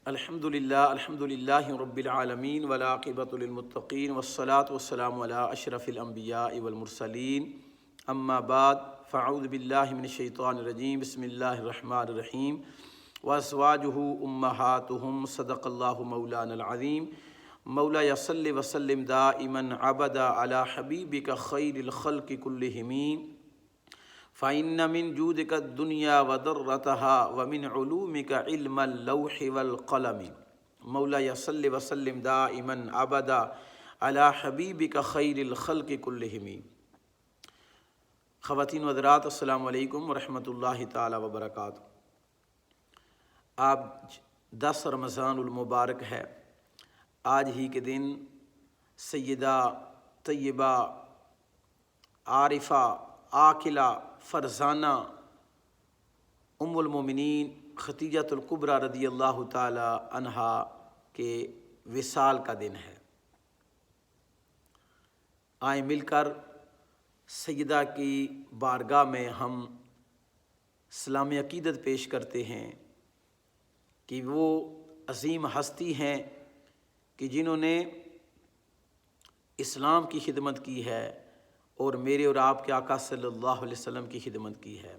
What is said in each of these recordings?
الحمدللہ رب العالمین والعاقبۃ للمتقین والصلاة والسلام علی اشرف الانبیاء والمرسلین اما بعد فاعوذ باللہ من الشیطان الرجیم بسم اللہ الرحمن الرحیم وازواجہ امہاتہم صدق اللہ مولانا العظیم مولا صلی وسلم دائما ابدا علی حبیبک خیر الخلق کلہم فإن من جودك الدنيا وضرتها ومن علومك علم اللوح والقلم مولاي صل وسلم دائما ابدا على حبيبك خير الخلق كلهم۔ خواتین و حضرات، السلام علیکم ورحمۃ اللہ تعالی وبرکاتہ۔ آج 10 رمضان المبارک ہے۔ آج ہی کے دن سیدہ طیبہ عارفہ عاقلہ فرزانہ ام المومنین خدیجۃ الکبریٰ رضی اللہ تعالی عنہا کے وصال کا دن ہے۔ آئیں مل کر سیدہ کی بارگاہ میں ہم سلام عقیدت پیش کرتے ہیں کہ وہ عظیم ہستی ہیں کہ جنہوں نے اسلام کی خدمت کی ہے اور میرے اور آپ کے آقا صلی اللہ علیہ وسلم کی خدمت کی ہے۔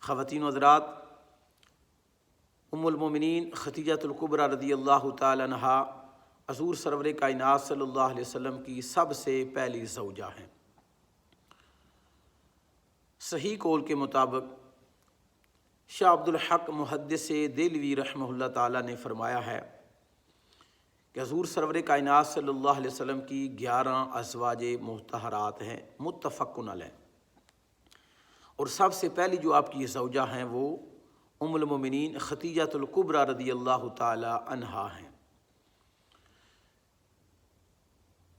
خواتین و حضرات، ام المومنین خدیجۃ الکبریٰ رضی اللہ تعالی عنہا حضور سرور کائنات صلی اللہ علیہ وسلم کی سب سے پہلی زوجہ ہیں۔ صحیح قول کے مطابق شاہ عبدالحق محدث دہلوی رحمہ اللہ تعالی نے فرمایا ہے کہ حضور سرور کائنات صلی اللہ علیہ وسلم کی 11 ازواج مطہرات ہیں، متفق علیہ، اور سب سے پہلی جو آپ کی زوجہ ہیں وہ ام المومنین خدیجۃ الکبریٰ رضی اللہ تعالی عنہا ہیں۔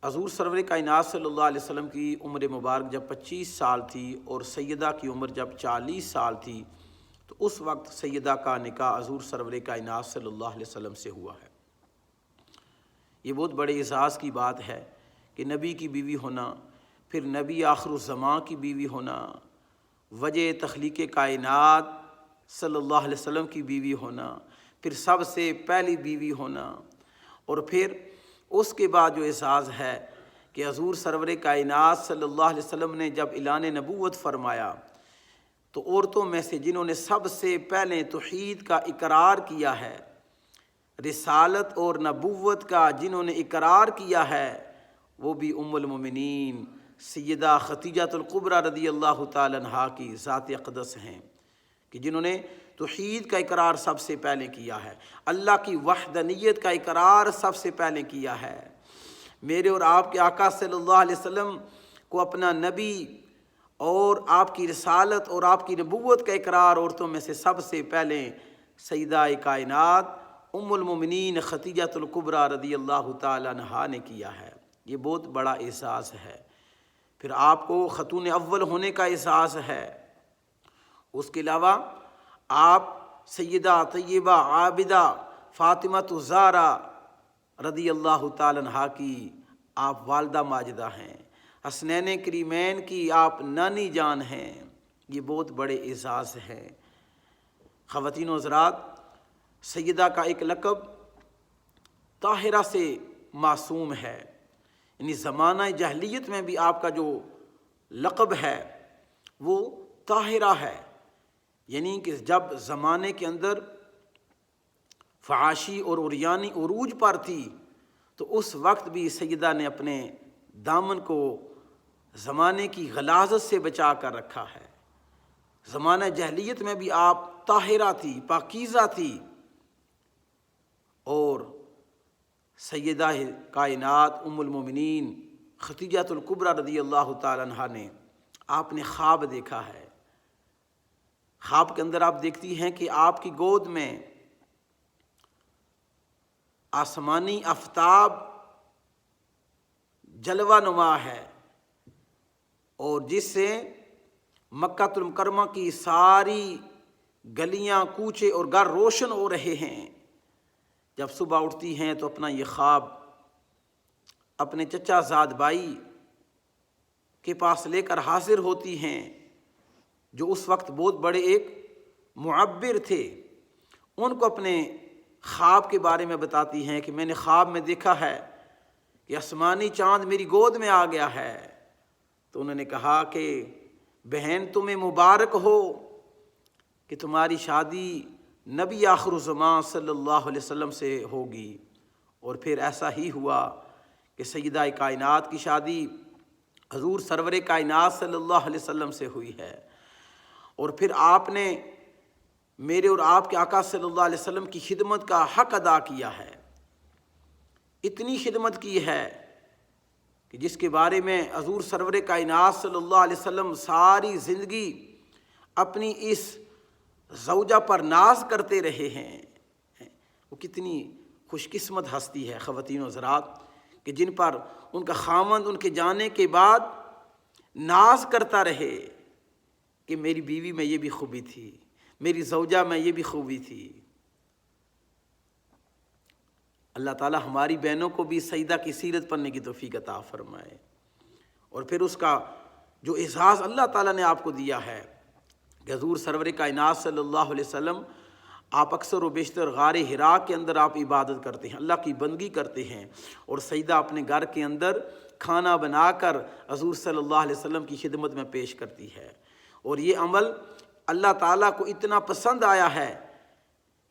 حضور سرور کائنات صلی اللہ علیہ وسلم کی عمر مبارک جب 25 سال تھی اور سیدہ کی عمر جب 40 سال تھی تو اس وقت سیدہ کا نکاح حضور سرور کائنات صلی اللہ علیہ وسلم سے ہوا ہے۔ یہ بہت بڑے اعزاز کی بات ہے کہ نبی کی بیوی ہونا، پھر نبی آخر الزمان کی بیوی ہونا، وجہ تخلیق کائنات صلی اللہ علیہ وسلم کی بیوی ہونا، پھر سب سے پہلی بیوی ہونا، اور پھر اس کے بعد جو اعزاز ہے کہ حضور سرور کائنات صلی اللہ علیہ وسلم نے جب اعلان نبوت فرمایا تو عورتوں میں سے جنہوں نے سب سے پہلے توحید کا اقرار کیا ہے، رسالت اور نبوت کا جنہوں نے اقرار کیا ہے، وہ بھی ام المومنین سیدہ خدیجۃ الکبریٰ رضی اللہ تعالی عنہا کی ذات اقدس ہیں کہ جنہوں نے توحید کا اقرار سب سے پہلے کیا ہے، اللہ کی وحدانیت کا اقرار سب سے پہلے کیا ہے، میرے اور آپ کے آقا صلی اللہ علیہ وسلم کو اپنا نبی اور آپ کی رسالت اور آپ کی نبوت کا اقرار عورتوں میں سے سب سے پہلے سیدہ کائنات ام المومنین خدیجۃ الکبریٰ رضی اللہ تعالی عنہا نے کیا ہے۔ یہ بہت بڑا اعزاز ہے۔ پھر آپ کو خاتون اول ہونے کا اعزاز ہے۔ اس کے علاوہ آپ سیدہ طیبہ عابدہ فاطمہ الزہرا رضی اللہ تعالی عنہا کی آپ والدہ ماجدہ ہیں، حسنین کریمین کی آپ نانی جان ہیں۔ یہ بہت بڑے اعزاز ہیں۔ خواتین و حضرات، سیدہ کا ایک لقب طاہرہ سے معصوم ہے، یعنی زمانہ جاہلیت میں بھی آپ کا جو لقب ہے وہ طاہرہ ہے، یعنی کہ جب زمانے کے اندر فحاشی اور عریانی عروج پر تھی تو اس وقت بھی سیدہ نے اپنے دامن کو زمانے کی غلاظت سے بچا کر رکھا ہے۔ زمانہ جاہلیت میں بھی آپ طاہرہ تھی، پاکیزہ تھی، اور سیدہ کائنات ام المومنین خدیجۃ الکبریٰ رضی اللہ تعالی عنہا نے آپ نے خواب دیکھا ہے۔ خواب کے اندر آپ دیکھتی ہیں کہ آپ کی گود میں آسمانی آفتاب جلوہ نما ہے، اور جس سے مکہ المکرمہ کی ساری گلیاں، کوچے اور گھر روشن ہو رہے ہیں۔ جب صبح اٹھتی ہیں تو اپنا یہ خواب اپنے چچا زاد بھائی کے پاس لے کر حاضر ہوتی ہیں، جو اس وقت بہت بڑے ایک معبر تھے۔ ان کو اپنے خواب کے بارے میں بتاتی ہیں کہ میں نے خواب میں دیکھا ہے کہ آسمانی چاند میری گود میں آ گیا ہے۔ تو انہوں نے کہا کہ بہن تمہیں مبارک ہو کہ تمہاری شادی نبی آخر الزمان صلی اللہ علیہ وسلم سے ہوگی۔ اور پھر ایسا ہی ہوا کہ سیدہ کائنات کی شادی حضور سرور کائنات صلی اللہ علیہ وسلم سے ہوئی ہے۔ اور پھر آپ نے میرے اور آپ کے آقا صلی اللہ علیہ وسلم کی خدمت کا حق ادا کیا ہے، اتنی خدمت کی ہے کہ جس کے بارے میں حضور سرور کائنات صلی اللہ علیہ وسلم ساری زندگی اپنی اس زوجہ پر ناز کرتے رہے ہیں۔ وہ کتنی خوش قسمت ہستی ہے خواتین و حضرات کہ جن پر ان کا خاوند ان کے جانے کے بعد ناز کرتا رہے کہ میری بیوی میں یہ بھی خوبی تھی، میری زوجہ میں یہ بھی خوبی تھی۔ اللہ تعالی ہماری بہنوں کو بھی سیدہ کی سیرت پڑھنے کی توفیق عطا فرمائے، اور پھر اس کا جو اعزاز اللہ تعالیٰ نے آپ کو دیا ہے کہ حضور سرور کائنات صلی اللہ علیہ وسلم آپ اکثر و بیشتر غار حرا کے اندر آپ عبادت کرتے ہیں، اللہ کی بندگی کرتے ہیں، اور سیدہ اپنے گھر کے اندر کھانا بنا کر حضور صلی اللہ علیہ وسلم کی خدمت میں پیش کرتی ہے۔ اور یہ عمل اللہ تعالیٰ کو اتنا پسند آیا ہے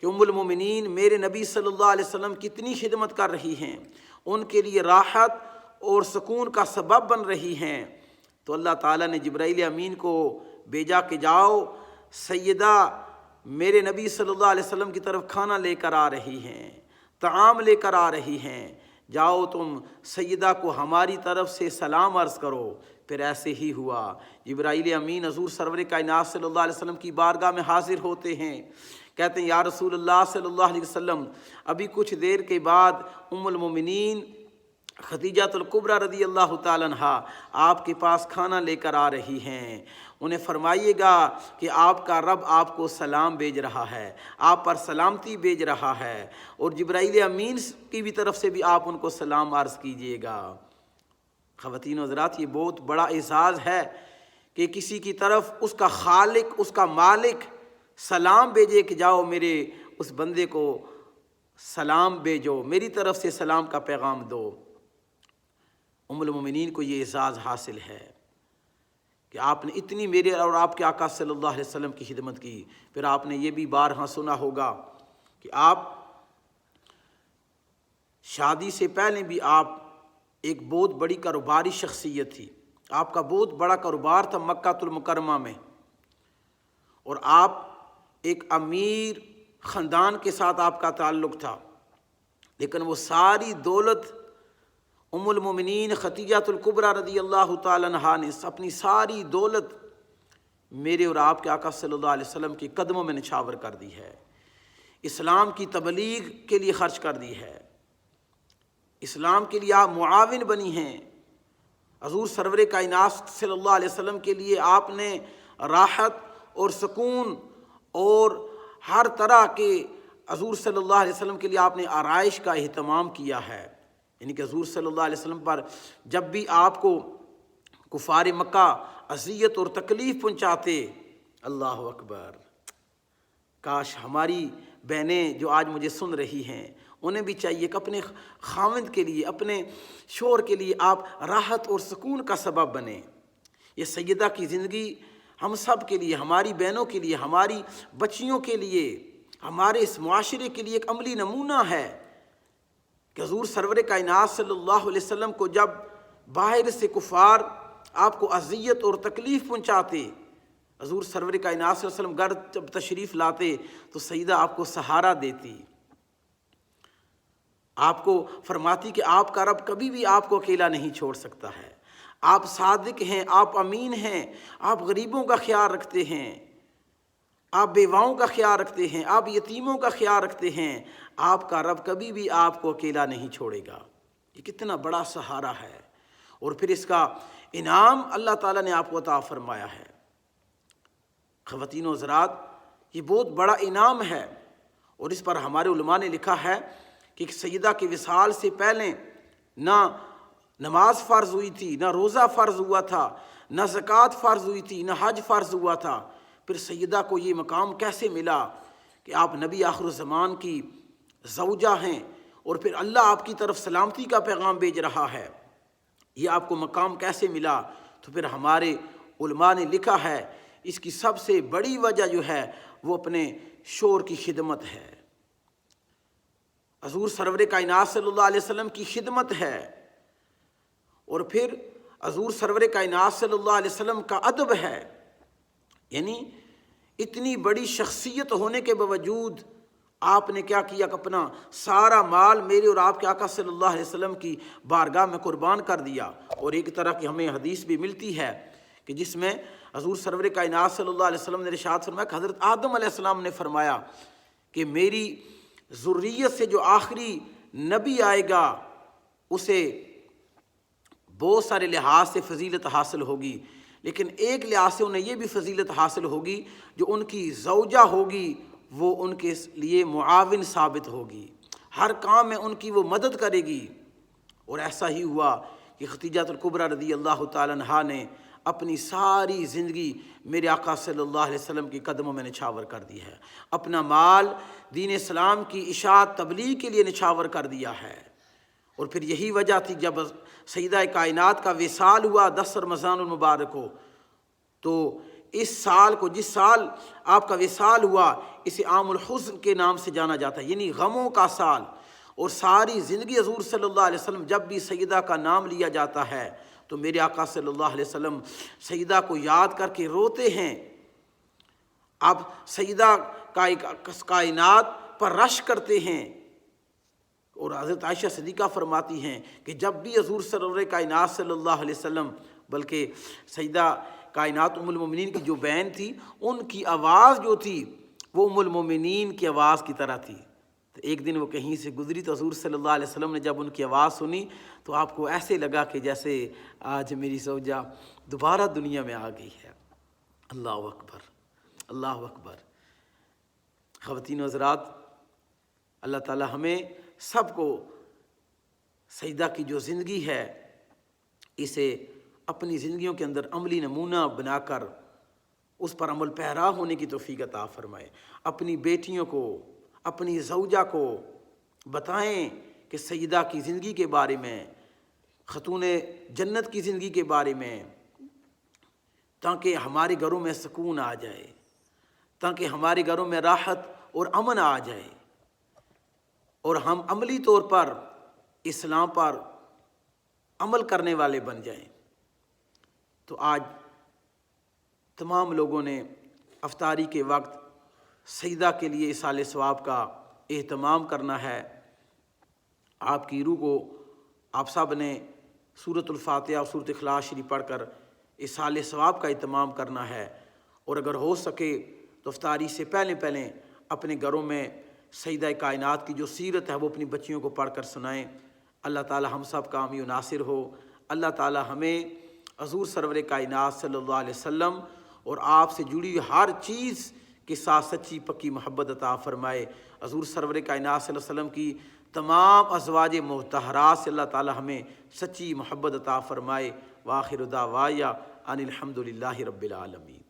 کہ ام المومنین میرے نبی صلی اللہ علیہ وسلم کتنی خدمت کر رہی ہیں، ان کے لیے راحت اور سکون کا سبب بن رہی ہیں۔ تو اللہ تعالیٰ نے جبرائیل امین کو بھیجا کہ جاؤ سیدہ میرے نبی صلی اللہ علیہ وسلم کی طرف کھانا لے کر آ رہی ہیں، طعام لے کر آ رہی ہیں، جاؤ تم سیدہ کو ہماری طرف سے سلام عرض کرو۔ پھر ایسے ہی ہوا، جبرائیل امین حضور سرور کائنات صلی اللہ علیہ وسلم کی بارگاہ میں حاضر ہوتے ہیں، کہتے ہیں یا رسول اللہ صلی اللہ علیہ وسلم ابھی کچھ دیر کے بعد ام المومنین خدیجہ الکبریٰ رضی اللہ تعالیٰ عنہا آپ کے پاس کھانا لے کر آ رہی ہیں، انہیں فرمائیے گا کہ آپ کا رب آپ کو سلام بھیج رہا ہے، آپ پر سلامتی بھیج رہا ہے، اور جبرائیل امین کی بھی طرف سے بھی آپ ان کو سلام عرض کیجئے گا۔ خواتین و حضرات، یہ بہت بڑا اعزاز ہے کہ کسی کی طرف اس کا خالق، اس کا مالک سلام بھیجے کہ جاؤ میرے اس بندے کو سلام بھیجو، میری طرف سے سلام کا پیغام دو۔ ام المومنین کو یہ اعزاز حاصل ہے کہ آپ نے اتنی میرے اور آپ کے آقا صلی اللہ علیہ وسلم کی خدمت کی۔ پھر آپ نے یہ بھی بارہا سنا ہوگا کہ آپ شادی سے پہلے بھی آپ ایک بہت بڑی کاروباری شخصیت تھی، آپ کا بہت بڑا کاروبار تھا مکہ المکرمہ میں، اور آپ ایک امیر خاندان کے ساتھ آپ کا تعلق تھا، لیکن وہ ساری دولت ام المومنین خدیجہ الکبریٰ رضی اللہ تعالیٰ عنہا نے اپنی ساری دولت میرے اور آپ کے آقا صلی اللہ علیہ وسلم کے قدموں میں نچھاور کر دی ہے، اسلام کی تبلیغ کے لیے خرچ کر دی ہے، اسلام کے لیے آپ معاون بنی ہیں۔ حضور سرور کائنات صلی اللہ علیہ وسلم کے لیے آپ نے راحت اور سکون اور ہر طرح کے حضور صلی اللہ علیہ وسلم کے لیے آپ نے آرائش کا اہتمام کیا ہے، یعنی کہ حضور صلی اللہ علیہ وسلم پر جب بھی آپ کو کفار مکہ اذیت اور تکلیف پہنچاتے، اللہ اکبر، کاش ہماری بہنیں جو آج مجھے سن رہی ہیں انہیں بھی چاہیے کہ اپنے خاوند کے لیے، اپنے شوہر کے لیے آپ راحت اور سکون کا سبب بنیں۔ یہ سیدہ کی زندگی ہم سب کے لیے، ہماری بہنوں کے لیے، ہماری بچیوں کے لیے، ہمارے اس معاشرے کے لیے ایک عملی نمونہ ہے کہ حضور سرور کائنات صلی اللہ علیہ وسلم کو جب باہر سے کفار آپ کو اذیت اور تکلیف پہنچاتے، حضور سرور کائنات صلی اللہ علیہ وسلم گھر جب تشریف لاتے تو سیدہ آپ کو سہارا دیتی، آپ کو فرماتی کہ آپ کا رب کبھی بھی آپ کو اکیلا نہیں چھوڑ سکتا ہے، آپ صادق ہیں، آپ امین ہیں، آپ غریبوں کا خیال رکھتے ہیں، آپ بیواؤں کا خیال رکھتے ہیں، آپ یتیموں کا خیال رکھتے ہیں، آپ کا رب کبھی بھی آپ کو اکیلا نہیں چھوڑے گا۔ یہ کتنا بڑا سہارا ہے، اور پھر اس کا انعام اللہ تعالیٰ نے آپ کو عطا فرمایا ہے۔ خواتین و حضرات، یہ بہت بڑا انعام ہے، اور اس پر ہمارے علماء نے لکھا ہے کہ سیدہ کے وصال سے پہلے نہ نماز فرض ہوئی تھی، نہ روزہ فرض ہوا تھا، نہ زکوٰۃ فرض ہوئی تھی، نہ حج فرض ہوا تھا، پھر سیدہ کو یہ مقام کیسے ملا کہ آپ نبی آخر الزمان کی زوجہ ہیں، اور پھر اللہ آپ کی طرف سلامتی کا پیغام بھیج رہا ہے، یہ آپ کو مقام کیسے ملا؟ تو پھر ہمارے علماء نے لکھا ہے اس کی سب سے بڑی وجہ جو ہے وہ اپنے شوہر کی خدمت ہے، حضور سرور کائنات صلی اللہ علیہ وسلم کی خدمت ہے، اور پھر حضور سرور کائنات صلی اللہ علیہ وسلم کا ادب ہے۔ یعنی اتنی بڑی شخصیت ہونے کے باوجود آپ نے کیا کیا کہ اپنا سارا مال میرے اور آپ کے آقا صلی اللہ علیہ وسلم کی بارگاہ میں قربان کر دیا۔ اور ایک طرح کی ہمیں حدیث بھی ملتی ہے کہ جس میں حضور سرور کائنات صلی اللہ علیہ وسلم نے ارشاد فرمایا کہ حضرت آدم علیہ السلام نے فرمایا کہ میری ذریت سے جو آخری نبی آئے گا اسے بہت سارے لحاظ سے فضیلت حاصل ہوگی، لیکن ایک لحاظ سے انہیں یہ بھی فضیلت حاصل ہوگی جو ان کی زوجہ ہوگی وہ ان کے لیے معاون ثابت ہوگی، ہر کام میں ان کی وہ مدد کرے گی۔ اور ایسا ہی ہوا کہ خدیجہ الکبریٰ رضی اللہ تعالیٰ عنہا نے اپنی ساری زندگی میرے آقا صلی اللہ علیہ وسلم کی قدموں میں نچھاور کر دی ہے، اپنا مال دین اسلام کی اشاعت تبلیغ کے لیے نچھاور کر دیا ہے۔ اور پھر یہی وجہ تھی جب سیدہ کائنات کا وصال ہوا 10 رمضان المبارک کو، تو اس سال کو جس سال آپ کا وصال ہوا اسے عام الحزن کے نام سے جانا جاتا ہے، یعنی غموں کا سال۔ اور ساری زندگی حضور صلی اللہ علیہ وسلم جب بھی سیدہ کا نام لیا جاتا ہے تو میرے آقا صلی اللہ علیہ وسلم سیدہ کو یاد کر کے روتے ہیں، آپ سیدہ کائنات پر رشک کرتے ہیں۔ اور حضرت عائشہ صدیقہ فرماتی ہیں کہ جب بھی حضور سرور کائنات صلی اللہ علیہ وسلم، بلکہ سیدہ کائنات ام المومنین کی جو بہن تھی ان کی آواز جو تھی وہ ام المومنین کی آواز کی طرح تھی، تو ایک دن وہ کہیں سے گزری تو حضور صلی اللہ علیہ وسلم نے جب ان کی آواز سنی تو آپ کو ایسے لگا کہ جیسے آج میری زوجہ دوبارہ دنیا میں آ گئی ہے۔ اللہ اکبر، اللہ اکبر۔ خواتین و حضرات، اللہ تعالی ہمیں سب کو سیدہ کی جو زندگی ہے اسے اپنی زندگیوں کے اندر عملی نمونہ بنا کر اس پر عمل پیرا ہونے کی توفیق عطا فرمائے۔ اپنی بیٹیوں کو، اپنی زوجہ کو بتائیں کہ سیدہ کی زندگی کے بارے میں، خاتون جنت کی زندگی کے بارے میں، تاکہ ہمارے گھروں میں سکون آ جائے، تاکہ ہمارے گھروں میں راحت اور امن آ جائے، اور ہم عملی طور پر اسلام پر عمل کرنے والے بن جائیں۔ تو آج تمام لوگوں نے افطاری کے وقت سجدہ کے لیے ایصال ثواب کا اہتمام کرنا ہے۔ آپ کی روح کو آپ سب نے سورۃ الفاتحہ اور سورۃ اخلاص شریف پڑھ کر ایصال ثواب کا اہتمام کرنا ہے، اور اگر ہو سکے تو افطاری سے پہلے اپنے گھروں میں سیدہ کائنات کی جو سیرت ہے وہ اپنی بچیوں کو پڑھ کر سنائیں۔ اللہ تعالی ہم سب کا حامی و ناصر ہو۔ اللہ تعالی ہمیں حضور سرور کائنات صلی اللہ علیہ وسلم اور آپ سے جڑی ہوئی ہر چیز کے ساتھ سچی پکی محبت عطا فرمائے۔ حضور سرور کائنات صلی اللہ علیہ وسلم کی تمام ازواج مطہرات سے اللہ تعالی ہمیں سچی محبت عطا فرمائے۔ وآخر دعوایا ان الحمد للہ رب العالمین۔